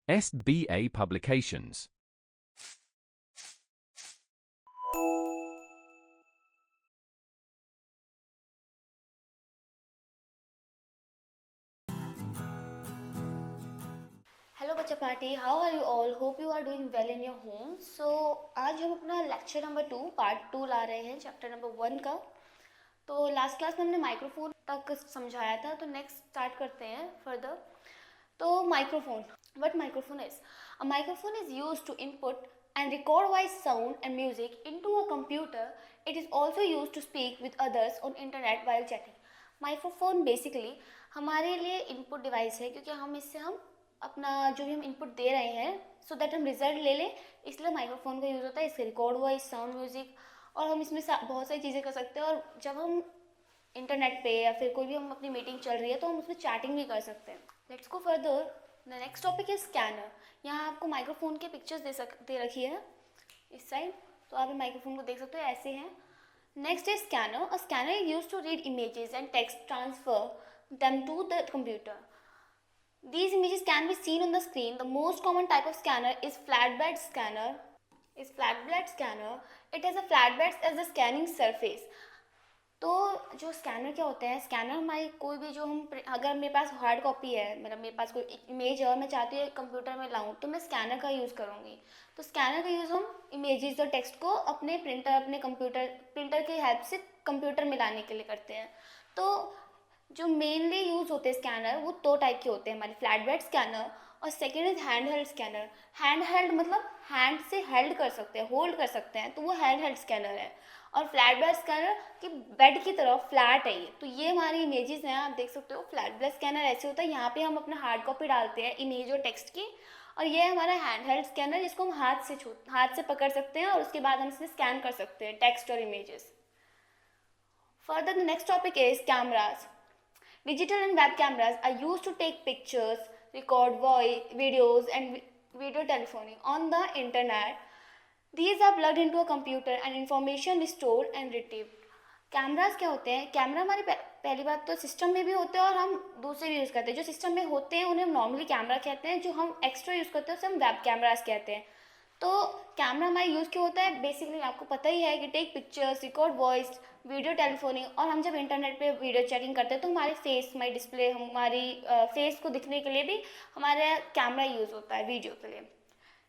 SBA Publications. Hello बच्चा party, how are you all? Hope you are doing well in your home. So आज हम अपना lecture number 2 part 2 ला रहे हैं chapter number 1 का. तो लास्ट क्लास में हमने माइक्रोफोन तक समझाया था, तो नेक्स्ट स्टार्ट करते हैं फर्दर. तो microphone, what microphone is? A microphone is used to input and record voice sound and music into a computer. It is also used to speak with others on internet while chatting. Microphone basically हमारे लिए input device है, क्योंकि हम इससे हम अपना जो भी हम इनपुट दे रहे हैं सो दैट हम रिजल्ट ले लें, इसलिए माइक्रोफोन का यूज़ होता है. इससे रिकॉर्ड वॉइस साउंड म्यूजिक और हम इसमें बहुत सारी चीज़ें कर सकते हैं. और जब हम इंटरनेट पे या फिर कोई भी हम अपनी मीटिंग चल रही है तो हम उसमें चैटिंग भी कर सकते हैं. Let's go further. The next topic is scanner. यहाँ आपको माइक्रोफोन के पिक्चर्स दे रखी है इस साइड, तो आप माइक्रोफोन को देख सकते हो, ऐसे हैं. Next is scanner. A scanner is used to read images and text, transfer them to the computer. These images can be seen on the screen. The most common type of scanner is flatbed scanner. It has a flatbed as the scanning surface. तो जो scanner क्या होता है? Scanner हमारी कोई भी जो हम, अगर मेरे पास हार्ड कॉपी है, मतलब मेरे पास कोई इमेज है और मैं चाहती हूँ कंप्यूटर में लाऊं, तो मैं स्कैनर का यूज़ करूँगी. तो स्कैनर का यूज़ हम इमेजेस और टेक्स्ट को अपने प्रिंटर की हेल्प से कंप्यूटर में लाने के लिए करते हैं. तो जो मेनली यूज़ होते हैं स्कैनर, वो दो टाइप के होते हैं हमारे, फ्लैट स्कैनर और second is hand held scanner. Hand held मतलब हैंड से हेल्ड कर सकते हैं, होल्ड कर सकते हैं, तो वो हैंड हेल्ड स्कैनर है. और फ्लैट ब्लेड स्कैनर कि बेड की तरह फ्लैट है ये. तो ये हमारी इमेजेस हैं, आप देख सकते हो. फ्लैट ब्लेड स्कैनर ऐसे होता है, यहाँ पे हम अपना हार्ड कॉपी डालते हैं इमेज और टेक्स्ट की. और ये है हमारा हैंड हेल्ड स्कैनर, जिसको हम हाथ से पकड़ सकते हैं और उसके बाद हम इसे स्कैन कर सकते हैं टेक्स्ट और images. Further the next topic is cameras. Digital and web cameras are used to take pictures, record voice, videos, and video telephony on the internet. These are plugged into a computer and information is stored and retrieved. Cameras क्या होते हैं? Camera हमारी पहली बात तो system में भी होते हैं और हम दूसरे भी यूज़ करते हैं. जो सिस्टम में होते हैं उन्हें हम नॉर्मली कैमरा कहते हैं, जो हम एक्स्ट्रा यूज़ करते हैं उसे हम वेब कैमराज कहते हैं. तो कैमरा हमारा यूज़ क्यों होता है? बेसिकली आपको पता ही है कि take pictures, record voice, video telephoning, और हम जब इंटरनेट पे वीडियो चेकिंग करते हैं तो हमारे फेस, हमारी डिस्प्ले, हमारी फेस को दिखने के लिए भी हमारा कैमरा यूज़ होता है वीडियो के लिए.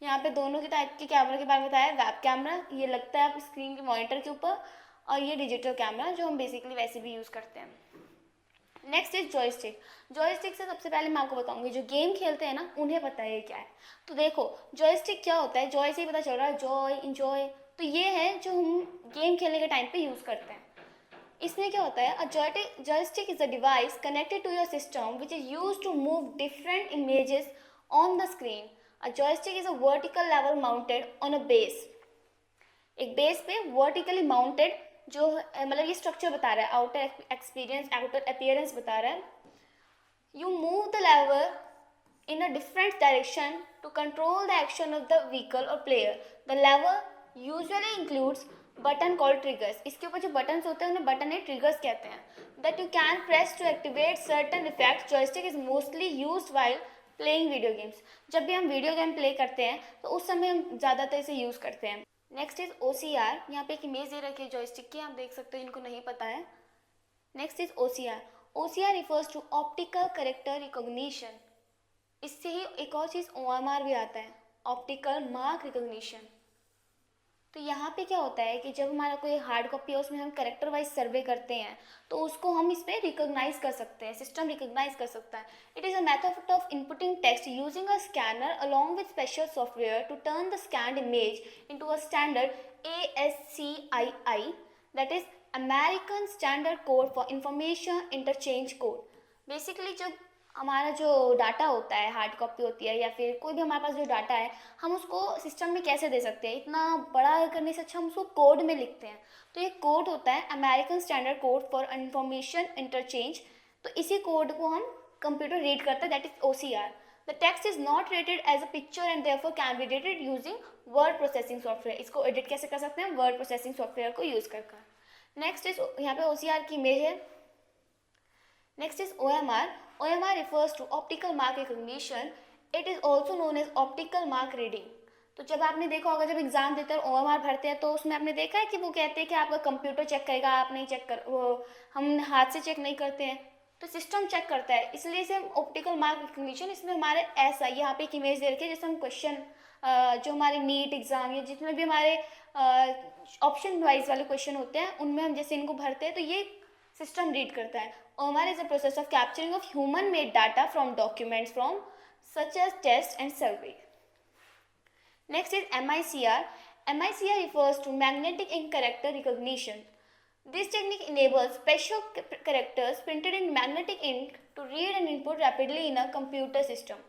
यहाँ पे दोनों के टाइप के कैमरा के बारे में बताया. वेब कैमरा ये लगता है आप स्क्रीन के मॉनिटर के ऊपर, और ये डिजिटल कैमरा जो हम बेसिकली वैसे भी यूज़ करते हैं. Next is joystick. जॉयस्टिक से सबसे पहले मैं आपको बताऊंगी, जो गेम खेलते हैं ना उन्हें पता है ये क्या है. तो देखो जॉयस्टिक क्या होता है, जॉय से ही पता चल रहा है, जॉय, इंजॉय. तो ये है जो हम गेम खेलने के टाइम पे यूज़ करते हैं. इसमें क्या होता है? अ joystick is a device connected to your system which is used to move different images on the screen. A joystick is a vertical lever mounted on a base. एक बेस पे vertically mounted, जो मतलब ये structure बता रहा है, outer appearance बता रहा है. You move the lever in a different direction to control the action of the vehicle or player. The lever usually includes button called triggers. इसके ऊपर जो buttons होते हैं उन्हें button या triggers कहते हैं. That you can press to activate certain effects. Joystick is mostly used while playing video games. जब भी हम वीडियो गेम प्ले करते हैं तो उस समय हम ज़्यादातर इसे यूज़ करते हैं. Next is OCR. यहाँ पे एक इमेज दे रखी है जॉयस्टिक की, आप देख सकते हो, इनको नहीं पता है. Next is OCR. OCR refers to optical character recognition. इससे ही एक और चीज़ OMR भी आता है, ऑप्टिकल मार्क रिकॉग्निशन. तो यहाँ पे क्या होता है कि जब हमारा कोई हार्ड कॉपी है उसमें हम कैरेक्टर वाइज सर्वे करते हैं तो उसको हम इस पर रिकॉग्नाइज कर सकते हैं, सिस्टम रिकॉग्नाइज कर सकता है. It is a method of inputting text using a scanner along with special software to turn the scanned image into a standard ASCII, that is American standard code for information interchange code. Basically जब हमारा जो data होता है, hard copy होती है या फिर कोई भी हमारे पास जो डाटा है, हम उसको सिस्टम में कैसे दे सकते हैं? इतना बड़ा करने से अच्छा हम उसको कोड में लिखते हैं. तो ये कोड होता है American standard code for information interchange. तो इसी कोड को हम कंप्यूटर रीड करता है, that is OCR. The text is not rated as a picture and therefore can be rated using word processing software. इसको एडिट कैसे कर सकते हैं? वर्ड प्रोसेसिंग सॉफ्टवेयर को यूज़ कर. नेक्स्ट इज, यहाँ पे OCR की इमेज है. Next is OMR. OMR refers to optical mark recognition. It is also known as optical mark reading. तो जब आपने देखा होगा, जब एग्जाम देते हैं और OMR भरते हैं तो उसमें आपने देखा है कि वो कहते हैं कि आपका कंप्यूटर चेक करेगा, आप नहीं चेक कर, वो हम हाथ से चेक नहीं करते हैं, तो सिस्टम चेक करता है, इसलिए इसे ऑप्टिकल मार्क रिकग्निशन। इसमें हमारे ऐसा यहाँ पे एक इमेज दे रखी है, जैसे हम क्वेश्चन जो हमारे नीट एग्जाम या जितने भी हमारे ऑप्शन वाइज वाले क्वेश्चन होते हैं उनमें हम जैसे इनको भरते हैं तो ये सिस्टम रीड करता है। OMR is a process of capturing of human made data from documents from such as test and survey. Next is MICR. MICR refers to magnetic ink character recognition. This technique enables special characters printed in magnetic ink to read and input rapidly in a computer system.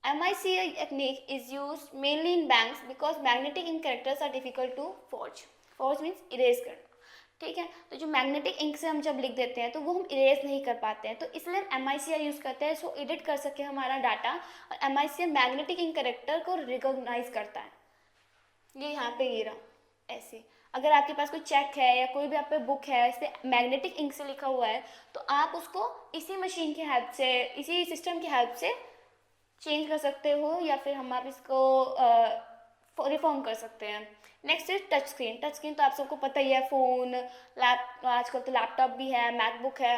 MICR technique is used mainly in banks because magnetic ink characters are difficult to forge. Forge means erase करना, ठीक है। तो जो magnetic ink से हम जब लिख देते हैं तो वो हम इरेज नहीं कर पाते हैं, तो इसलिए हम MICR यूज़ करते हैं, सो एडिट कर सके हमारा डाटा। और MICR मैग्नेटिक इंक करेक्टर को रिकॉग्नाइज करता है। ये यहाँ पे गिरा ऐसे, अगर आपके पास कोई चेक है या कोई भी आप पे बुक है इस पर मैग्नेटिक इंक से लिखा हुआ है तो आप उसको इसी मशीन की हेल्प से, इसी सिस्टम की हेल्प से चेंज कर सकते हो, या फिर हम आप इसको रिफॉर्म कर सकते हैं। Next is touch screen. Touch screen तो आप सबको पता ही है, फ़ोन, आजकल तो लैपटॉप भी है, मैकबुक है।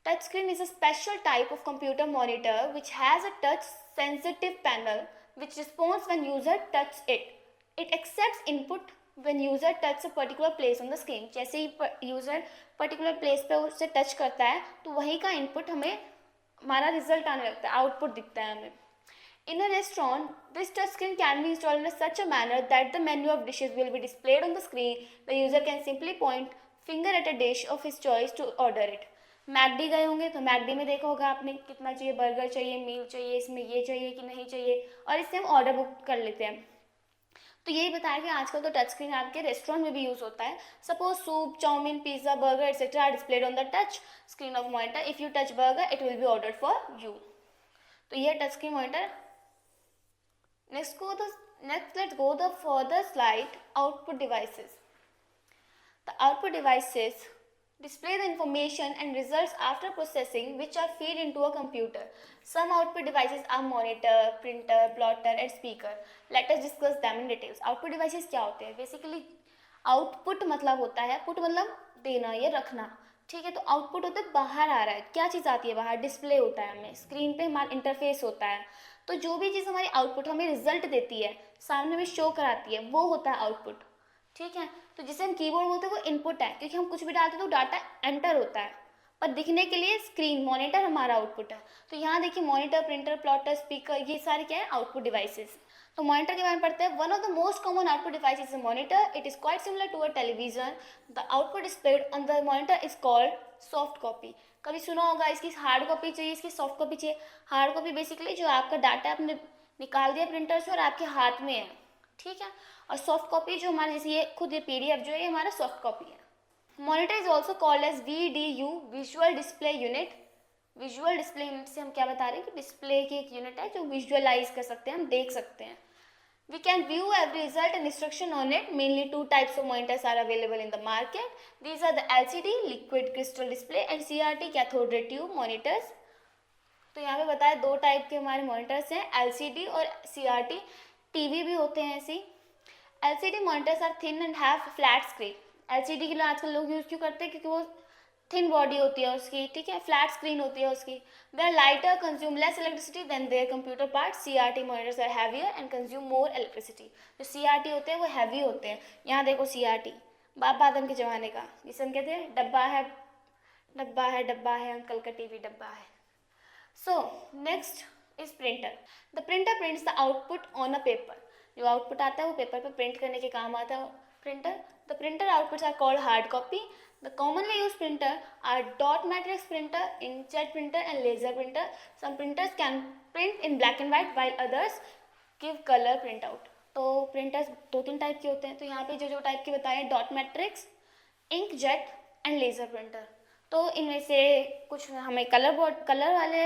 Touch screen is a special type of computer monitor which has a touch sensitive panel which response when user touch it. It accepts input when user touch a particular place on the screen. जैसे ही user particular place पे उससे touch करता है तो वही का input हमें, हमारा रिजल्ट आने लगता है, आउटपुट दिखता है हमें। In a restaurant, this touchscreen can be installed in such a manner that the menu of dishes will be displayed on the screen. The user can simply point finger at a dish of his choice to order it. McD गए होंगे तो McD में देखा होगा आपने कितना चाहिए, burger चाहिए, मील चाहिए, इसमें ये चाहिए कि नहीं चाहिए, और इससे हम ऑर्डर बुक कर लेते हैं। तो यही बताया कि आजकल तो टच स्क्रीन आपके रेस्टोरेंट में भी यूज़ होता है। Suppose soup, chow mein, pizza, burger etcetera are displayed on the touch screen of monitor. If you touch burger it will be ordered for you. तो यह touch screen monitor. Next, let's go the further slide, output devices. The output devices display the information and results after processing which are fed into a computer. Some output devices are monitor, printer, plotter and speaker. Let us discuss them in details. Output devices क्या होते हैं? Basically output मतलब होता है, put मतलब देना या रखना, ठीक है। तो आउटपुट होता है बाहर आ रहा है, क्या चीज़ आती है बाहर, डिस्प्ले होता है, हमें स्क्रीन पे हमारा इंटरफेस होता है। तो जो भी चीज़ हमारी आउटपुट हमें रिजल्ट देती है, सामने में शो कराती है, वो होता है आउटपुट, ठीक है। तो जिसे हम कीबोर्ड बोलते हैं वो इनपुट है, क्योंकि हम कुछ भी डालते हैं तो डाटा एंटर होता है, पर दिखने के लिए स्क्रीन मॉनिटर हमारा आउटपुट है। तो यहाँ देखिए मॉनिटर, प्रिंटर, प्लॉटर, स्पीकर, ये सारे क्या है, आउटपुट डिवाइसेस। तो मॉनिटर के बारे में पढ़ते हैं। One of the most common output device is a monitor. It is quite similar to a television. The output displayed on the monitor is called soft copy. कभी सुना होगा इसकी हार्ड कॉपी चाहिए, इसकी सॉफ्ट कॉपी चाहिए। Hard copy basically जो आपका data आपने निकाल दिया प्रिंटर से और आपके हाथ में है, ठीक है। और सॉफ्ट कॉपी जो हमारे, जैसे ये खुद ये PDF जो है ये हमारा सॉफ्ट कॉपी है। Monitor is also called as VDU, visual display unit. Visual display unit से हम क्या बता रहे हैं कि डिस्प्ले की एक यूनिट है जो विजुअलाइज कर सकते हैं, हम देख सकते हैं। We can view every result and instruction on it. Mainly two types of monitors are available in the market. These are the LCD, liquid crystal display, and CRT, cathode ray tube monitors. तो यहाँ पे बताया दो type के हमारे monitors हैं, LCD और CRT। TV भी होते हैं ऐसे। LCD monitors are thin and have flat screen. LCD के लिए आजकल लोग यूज़ क्यों करते हैं, क्योंकि वो थिन बॉडी होती है उसकी, ठीक है, फ्लैट स्क्रीन होती है उसकी। They are lighter, consume less electricity than their computer part. CRT monitors are heavier and consume more electricity. जो CRT होते हैं वो हैवी होते हैं। यहाँ देखो CRT बाप आदम के ज़माने का, जिसे हम कहते हैं डब्बा है, डब्बा है, डब्बा है, अंकल का TV डब्बा है। So next is printer. The printer prints the output on a paper. जो आउटपुट आता है वो पेपर पर प्रिंट करने के काम आता है printer. The printer outputs are called hard copy. The commonly used printer are dot matrix printer, inkjet printer and laser printer. Some printers can print in black and white while others give color printout. तो printers दो तीन type के होते हैं। तो यहाँ पे जो जो टाइप के बताए, dot matrix, inkjet and laser printer. तो इनमें से कुछ हमें कलर वाले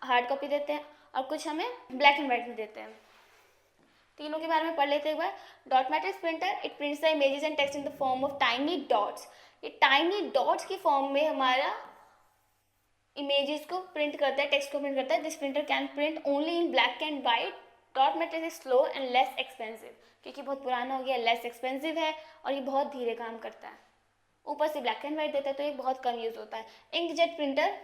हार्ड कॉपी देते हैं और कुछ हमें ब्लैक एंड वाइट में देते हैं। तीनों के बारे में पढ़ लेते हैं एक बार। Dot matrix printer, it prints the images and text in the form of tiny dots. ये टाइनी डॉट्स की फॉर्म में हमारा इमेजेस को प्रिंट करता है, टेक्स्ट को प्रिंट करता है. This printer can print only in black and white. Dot matrix is slow and less expensive, क्योंकि बहुत पुराना हो गया, लेस एक्सपेंसिव है और ये बहुत धीरे काम करता है. ऊपर से ब्लैक एंड वाइट देता है तो ये बहुत कम यूज होता है. Inkjet printer,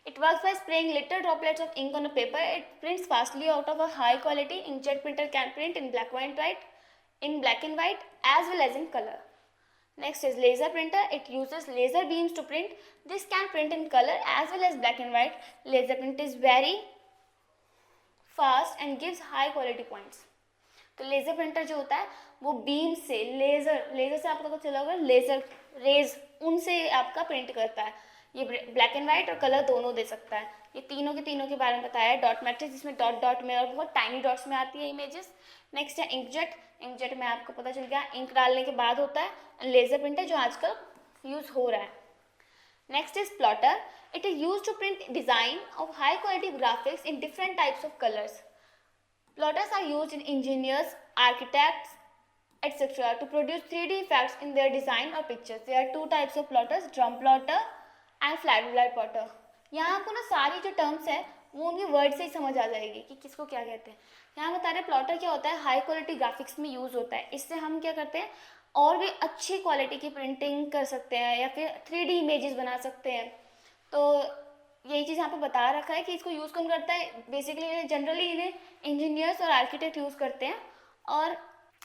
it works by spraying little droplets of ink on a paper. It prints fastly out of a high quality. Inkjet printer can print in black and white as well as in color. Next is laser printer. It uses laser beams to print. This can print in color as well as black and white. Laser print is very fast and gives high quality points. तो laser printer जो होता है वो beam से, laser से आपको चला होगा, लेज़र रेज, उनसे आपका प्रिंट करता है. ये ब्लैक एंड वाइट और कलर दोनों दे सकता है. ये तीनों के बारे में बताया है. डॉट मैट्रिक्स, जिसमें डॉट डॉट में और बहुत टाइनी डॉट्स में आती है इमेजेस. नेक्स्ट है इंकजेट. इंकजेट में आपको पता चल गया इंक डालने के बाद होता है. लेज़र प्रिंटर जो आजकल यूज़ हो रहा है. Next is plotter. It is use to print design of high quality graphics in different types of colours. Plotters are used in engineers, architects, etc. to produce 3D effects in their design or pictures. There are two types of plotters, drum plotter and flat light plotter. यहाँ आपको ना सारी जो terms है वो उनके word से ही समझ आ जाएगी कि किसको क्या कहते हैं. यहाँ बता रहे प्लॉटर क्या होता है, हाई क्वालिटी ग्राफिक्स में यूज़ होता है. इससे हम क्या करते हैं, और भी अच्छी क्वालिटी की प्रिंटिंग कर सकते हैं या फिर 3D इमेजेस बना सकते हैं. तो यही चीज़ यहाँ पे बता रखा है कि इसको यूज़ कौन करता है. बेसिकली जनरली इन्हें इंजीनियर्स और आर्किटेक्ट यूज़ करते हैं और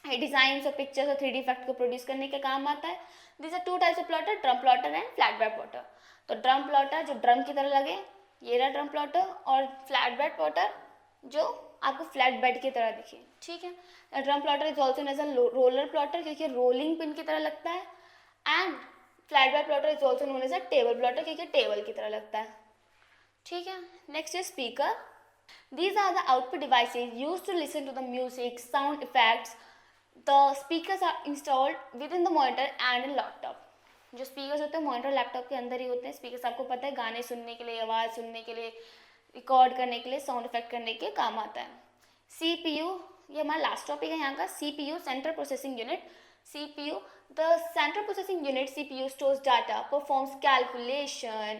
डिज़ाइंस और पिक्चर्स और 3D इफेक्ट को प्रोड्यूस करने का काम आता है. This are two types of plotter, drum plotter and flat bed plotter. तो ड्रम प्लॉटर जो ड्रम की तरह लगे, ये रहा ड्रम प्लॉटर, और फ्लैट बेड प्लॉटर जो आपको फ्लैट बेड की तरह दिखे. ठीक है. Drum plotter is also known as a roller plotter, क्योंकि रोलिंग पिन की तरह लगता है. And flat bed plotter is also known as a table plotter, क्योंकि टेबल की तरह लगता है. ठीक है. Next is speaker. These are the output devices used to listen to the music, sound effects. The speakers are installed within the monitor and in laptop. जो speakers होते हैं मॉनिटर लैपटॉप के अंदर ही होते हैं. स्पीकर्स आपको पता है गाने सुनने के लिए, आवाज़ सुनने के लिए, रिकॉर्ड करने के लिए, साउंड इफेक्ट करने के काम आता है. CPU, ये हमारा लास्ट टॉपिक है यहाँ का. CPU central processing unit. CPU, the central processing unit CPU stores data, performs calculation,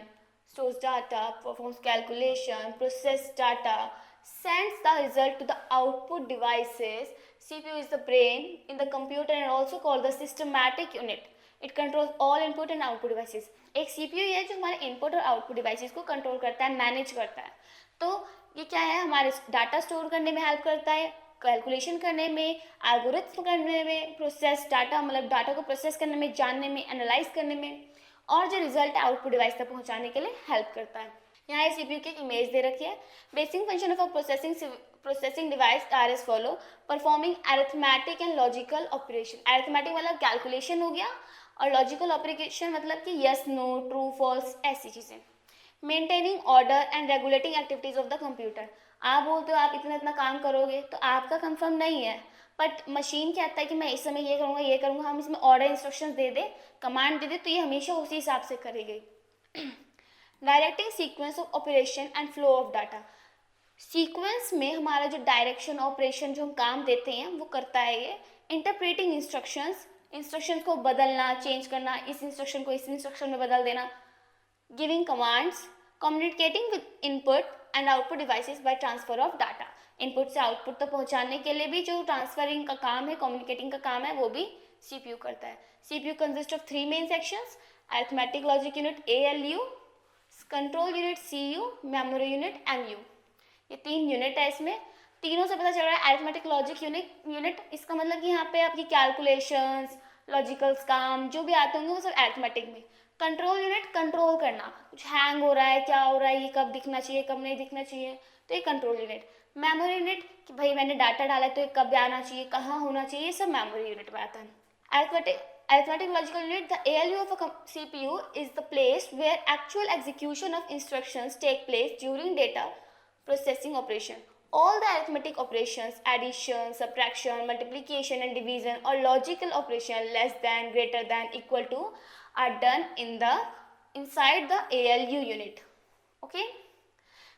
process data, sends the result to the output devices. CPU is the brain in the computer and also called the systematic unit. It controls all input and output devices. एक CPU है जो हमारे input और output devices को control करता है, manage करता है. तो ये क्या है, हमारे डाटा स्टोर करने में हेल्प करता है, कैलकुलेशन करने में, एल्गोरिथम करने में, प्रोसेस डाटा मतलब डाटा को प्रोसेस करने में, जानने में, एनालाइज करने में, और जो रिजल्ट है आउटपुट डिवाइस तक पहुंचाने के लिए हेल्प करता है. यहाँ इस CPU की एक इमेज दे रखी है. Basic function of a processing device are as follow. Performing arithmetic and logical operation. Arithmetic मतलब कैलकुलेशन हो गया, और लॉजिकल ऑपरेशन मतलब कि यस नो, ट्रू फॉल्स, ऐसी चीज़ें. Maintaining order and regulating activities of the computer. आप बोलते हो आप इतना इतना काम करोगे तो आपका कंफर्म नहीं है, बट मशीन क्या कहता है कि मैं इस समय ये करूँगा. हम इसमें ऑर्डर इंस्ट्रक्शंस दे दे, कमांड दे दे, तो ये हमेशा उसी हिसाब से करेगी. Directing sequence of operation and flow of data. Sequence में हमारा जो डायरेक्शन ऑपरेशन जो हम काम देते हैं वो करता है ये. इंटरप्रेटिंग इंस्ट्रक्शंस को बदलना, चेंज करना, इस इंस्ट्रक्शन को इस इंस्ट्रक्शन में बदल देना. Giving commands. Communicating with input and output devices by transfer of data. Input से आउटपुट तक पहुंचाने के लिए भी जो ट्रांसफरिंग का काम है, कम्युनिकेटिंग का काम है, वो भी CPU करता है. CPU consist of 3 main sections: arithmetic logic unit ALU, control unit CU, memory unit MU. ये 3 यूनिट है. इसमें तीनों से पता चल रहा है अरिथमेटिक लॉजिक यूनिट. इसका मतलब कि यहाँ पे आपकी कैलकुलेशंस, लॉजिकल काम जो भी आते होंगे वो सब अरिथमेटिक में. कंट्रोल यूनिट कंट्रोल करना, कुछ हैंग हो रहा है, क्या हो रहा है, ये कब दिखना चाहिए, कब नहीं दिखना चाहिए, तो ये कंट्रोल यूनिट. मेमोरी यूनिट कि भाई मैंने डाटा डाला है तो ये कब आना चाहिए, कहाँ होना चाहिए, ये सब मेमोरी यूनिट में आता है. Arithmetic logical unit, the ALU of a CPU is the place where actual execution of instructions take place during data processing operation. All the arithmetic operations, addition, subtraction, multiplication and division, or logical operation less than, greater than, equal to are done inside the ALU unit. Okay.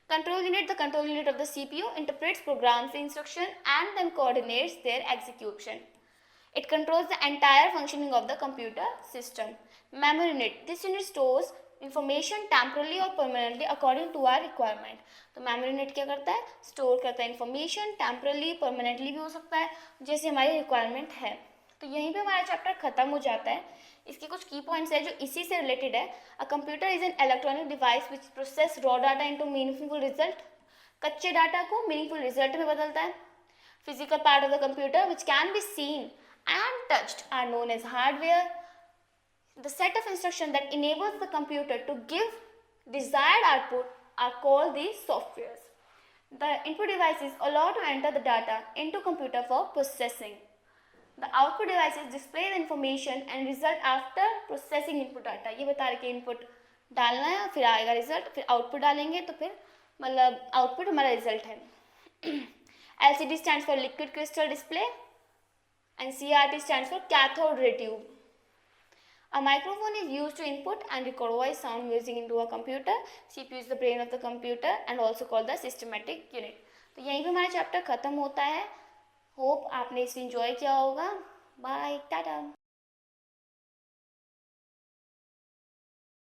Control unit, the control unit of the CPU, interprets, programs the instruction and then coordinates their execution. It controls the entire functioning of the computer system. Memory unit. This unit stores information temporarily और permanently according to our requirement. तो memory unit क्या करता है, store करता है information, temporarily permanently भी हो सकता है, जैसे हमारी रिक्वायरमेंट है। तो यहीं पे हमारा चैप्टर खत्म हो जाता है। इसके कुछ की पॉइंट्स है जो इसी से रिलेटेड है। A computer is an electronic device which process raw data into meaningful result, कच्चे डाटा को मीनिंगफुल रिजल्ट में बदलता है। Physical part of the computer which can be seen and touched are known as hardware. The set of instructions that enables the computer to give desired output are called the softwares. The input device is allowed to enter the data into computer for processing. The output devices display the information and result after processing input data. ये बता रहे कि input डालना है, फिर आएगा result, फिर output डालेंगे तो फिर मतलब output हमारा result है। LCD stands for liquid crystal display and CRT stands for cathode ray tube. A microphone is used to input and record voice sound music into a computer. CPU is the brain of the computer and also called the systematic unit. तो यहीं पे हमारा chapter खत्म होता है। Hope आपने इसे enjoy किया होगा। बाय, टाटा।